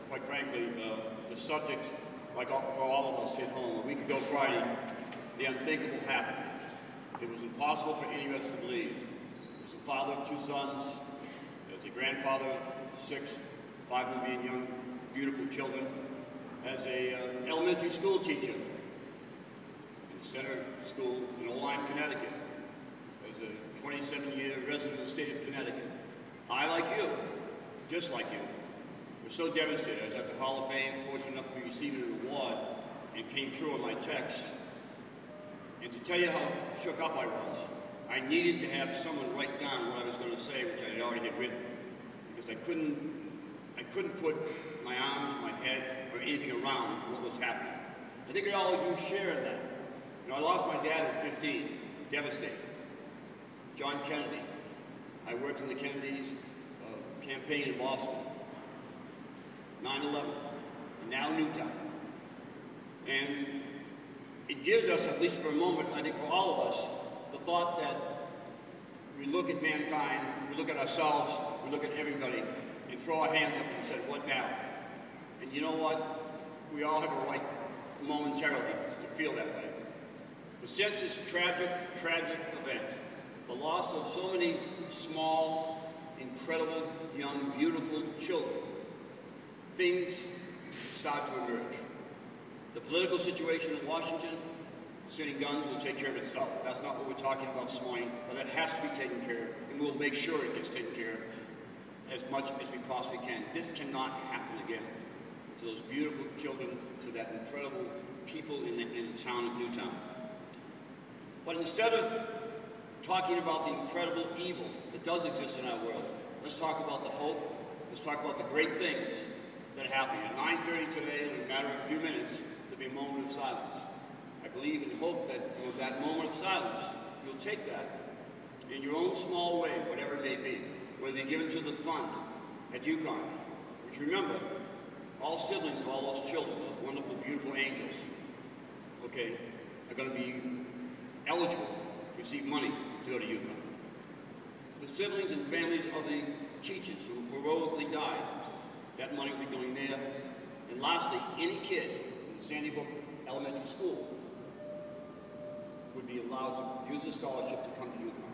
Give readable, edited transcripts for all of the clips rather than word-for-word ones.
quite frankly, the subject, like for all of us at home, a week ago Friday, the unthinkable happened. It was impossible for any of us to believe. As a father of 2 sons, as a grandfather of 6, 5 of them being young, beautiful children, as a elementary school teacher in Center School in Old Lyme, Connecticut, as a 27-year resident of the state of Connecticut. I, like you, just like you, was so devastated. I was at the Hall of Fame, fortunate enough to be receiving an award, and came through on my text. And to tell you how shook up I was, I needed to have someone write down what I was going to say, which I had already written, because I couldn't put my arms, my head, or anything around what was happening. I think all of you share in that. You know, I lost my dad at 15, devastated. John Kennedy. I worked in the Kennedys' campaign in Boston. 9/11, and now Newtown. And it gives us, at least for a moment, I think for all of us, the thought that we look at mankind, we look at ourselves, we look at everybody, and throw our hands up and say, what now? And you know what? We all have a right momentarily to feel that way. But since this tragic event, the loss of so many small, incredible, young, beautiful children, things start to emerge. The political situation in Washington concerning guns will take care of itself. That's not what we're talking about this morning, but that has to be taken care of, and we'll make sure it gets taken care of as much as we possibly can. This cannot happen again to those beautiful children, to that incredible people in the town of Newtown. But instead of talking about the incredible evil that does exist in our world, let's talk about the hope, let's talk about the great things that are happening. At 9:30 today, in a matter of a few minutes, there'll be a moment of silence. I believe and hope that for that moment of silence, you'll take that in your own small way, whatever it may be, whether they give it to the fund at UConn, which, remember, all siblings of all those children, those wonderful, beautiful angels, okay, are going to be eligible to receive money to go to UConn. The siblings and families of the teachers who heroically died, that money will be going there. And lastly, any kid in Sandy Hook Elementary School would be allowed to use a scholarship to come to UConn.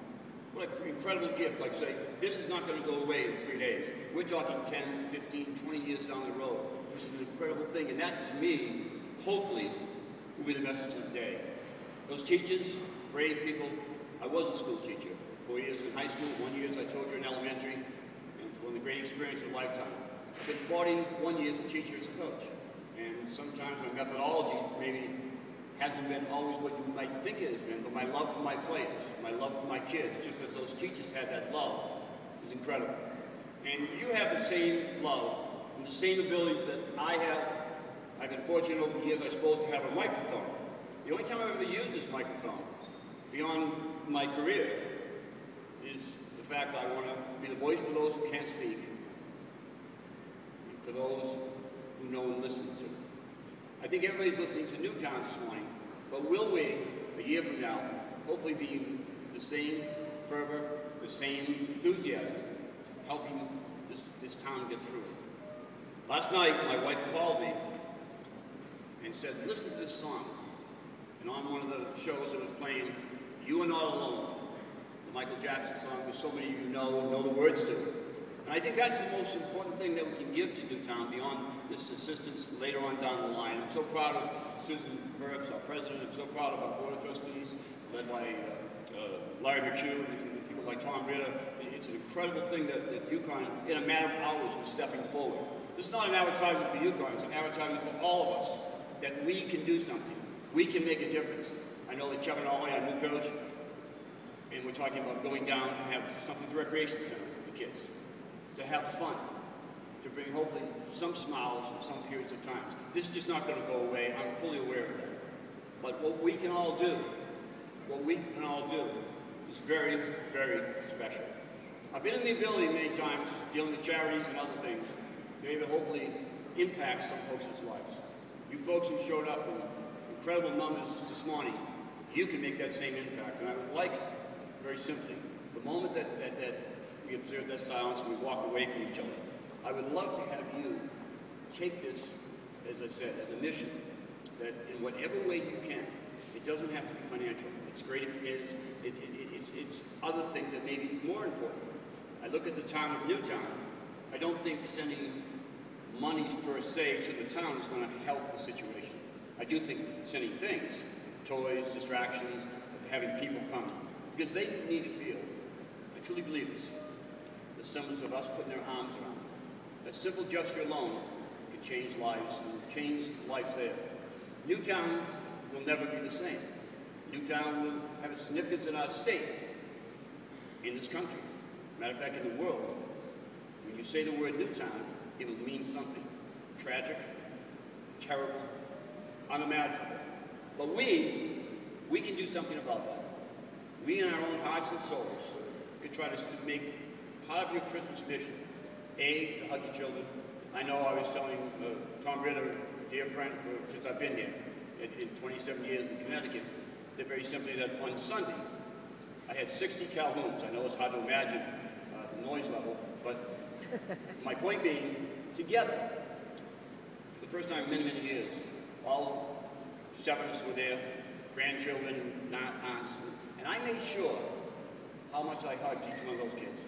What an incredible gift. Like say, this is not going to go away in 3 days. We're talking 10, 15, 20 years down the road. This is an incredible thing. And that, to me, hopefully, will be the message of the day. Those teachers, brave people. I was a school teacher. 4 years in high school, 1 year, as I told you, in elementary. And it's one of the great experiences of a lifetime. I've been 41 years a teacher as a coach. And sometimes my methodology maybe hasn't been always what you might think it has been, but my love for my players, my love for my kids, just as those teachers had that love, is incredible. And you have the same love and the same abilities that I have. I've been fortunate over the years, I suppose, to have a microphone. The only time I've ever used this microphone, beyond my career, is the fact that I want to be the voice for those who can't speak, and for those who no one listens to. I think everybody's listening to Newtown this morning, but will we, a year from now, hopefully be with the same fervor, the same enthusiasm, helping this town get through it? Last night, my wife called me and said, listen to this song. And on one of the shows that was playing, You Are Not Alone, the Michael Jackson song, which so many of you know the words to it. And I think that's the most important thing that we can give to Newtown beyond this assistance later on down the line. I'm so proud of Susan Herbst, our president. I'm so proud of our board of trustees, led by Larry McHugh and people like Tom Ritter. It's an incredible thing that UConn, in a matter of hours, was stepping forward. This is not an advertisement for UConn, it's an advertisement for all of us, that we can do something. We can make a difference. I know that Kevin Ollie, our new coach, and we're talking about going down to have something at the recreation center for the kids, to have fun, to bring hopefully some smiles in some periods of times. This is just not going to go away. I'm fully aware of that. But what we can all do is very, very special. I've been in the ability many times, dealing with charities and other things, to maybe hopefully impact some folks' lives. You folks who showed up in incredible numbers this morning, you can make that same impact. And I would like, very simply, the moment that we observe that silence and we walk away from each other, I would love to have you take this, as I said, as a mission, that in whatever way you can, it doesn't have to be financial. It's great if it is. It's other things that may be more important. I look at the town of Newtown. I don't think sending monies per se to the town is going to help the situation. I do think sending things, toys, distractions, having people come, because they need to feel, I truly believe this, the semblance of us putting their arms around them. That simple gesture alone can change lives, and change lives there. Newtown will never be the same. Newtown will have a significance in our state, in this country. Matter of fact, in the world. When you say the word Newtown, it will mean something tragic, terrible, unimaginable. But we can do something about that. We, in our own hearts and souls, can try to make part of your Christmas mission, A, to hug your children. I know I was telling Tom Ritter, a dear friend since I've been here, in 27 years in Connecticut, that very simply that on Sunday, I had 60 Calhouns. I know it's hard to imagine the noise level, but my point being, together, for the first time in many, many years, all 7 of us were there, grandchildren, aunts, and I made sure how much I hugged each one of those kids.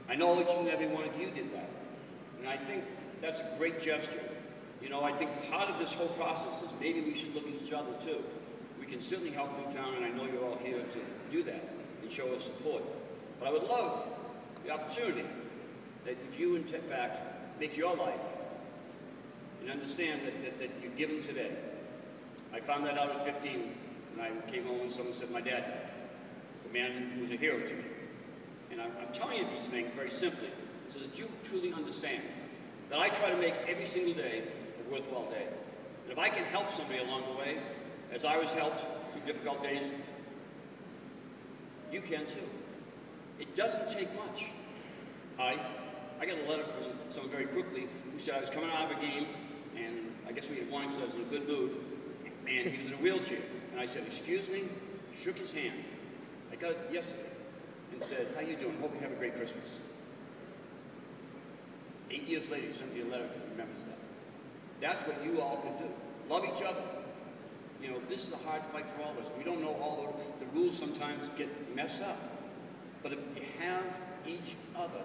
I know each and every one of you did that, and I think that's a great gesture. You know, I think part of this whole process is maybe we should look at each other too. We can certainly help Newtown, and I know you're all here to do that and show us support. But I would love the opportunity that if you, in fact, make your life and understand that you're given today. I found that out at 15 when I came home and someone said my dad died. The man who was a hero to me. And I'm telling you these things very simply so that you truly understand that I try to make every single day a worthwhile day. And if I can help somebody along the way, as I was helped through difficult days, you can too. It doesn't take much. I got a letter from someone very quickly who said I was coming out of a game, and I guess we had won because I was in a good mood, and he was in a wheelchair. And I said, excuse me, shook his hand. I got it yesterday, and said, how you doing? Hope you have a great Christmas. 8 years later, he sent me a letter because he remembers that. That's what you all can do. Love each other. You know, this is a hard fight for all of us. We don't know all the rules sometimes get messed up. But if you have each other,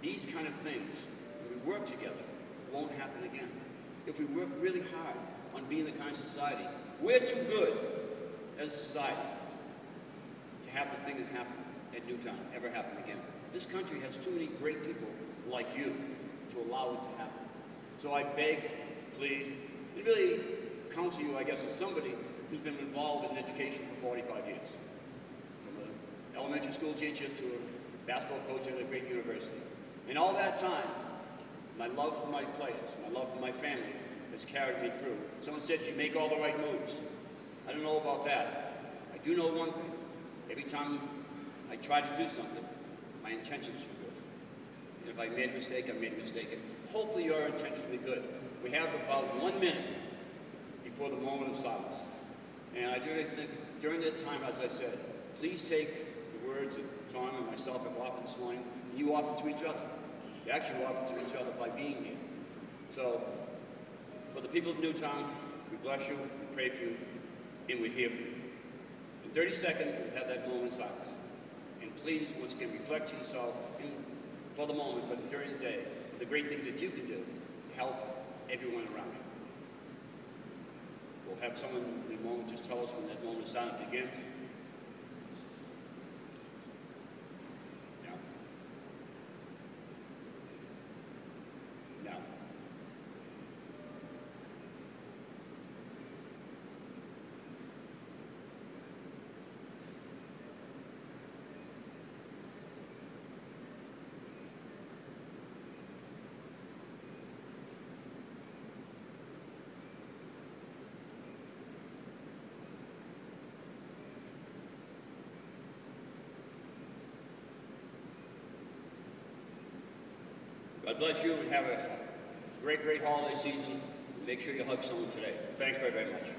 these kind of things, when we work together, won't happen again. If we work really hard on being the kind of society, we're too good as a society to have the thing that happened at Newtown ever happen again. This country has too many great people like you to allow it to happen. So I beg, plead, and really counsel you, I guess, as somebody who's been involved in education for 45 years. From an elementary school teacher to a basketball coach at a great university. And all that time, my love for my players, my love for my family has carried me through. Someone said, you make all the right moves. I don't know about that. I do know one thing. Every time I try to do something, my intentions were good. And if I made a mistake, I made a mistake. And hopefully your intentions will be good. We have about 1 minute before the moment of silence. And I do think during that time, as I said, please take the words that Tom and myself have offered this morning, and you offer to each other. You actually offer to each other by being here. So, for the people of Newtown, we bless you, we pray for you, and we're here for you. In 30 seconds, we'll have that moment of silence. And please, once again, reflect to yourself for the moment, but during the day, the great things that you can do to help everyone around you. We'll have someone in a moment just tell us when that moment of silence begins. Now. God bless you and have a great, great holiday season. Make sure you hug someone today. Thanks very, very much.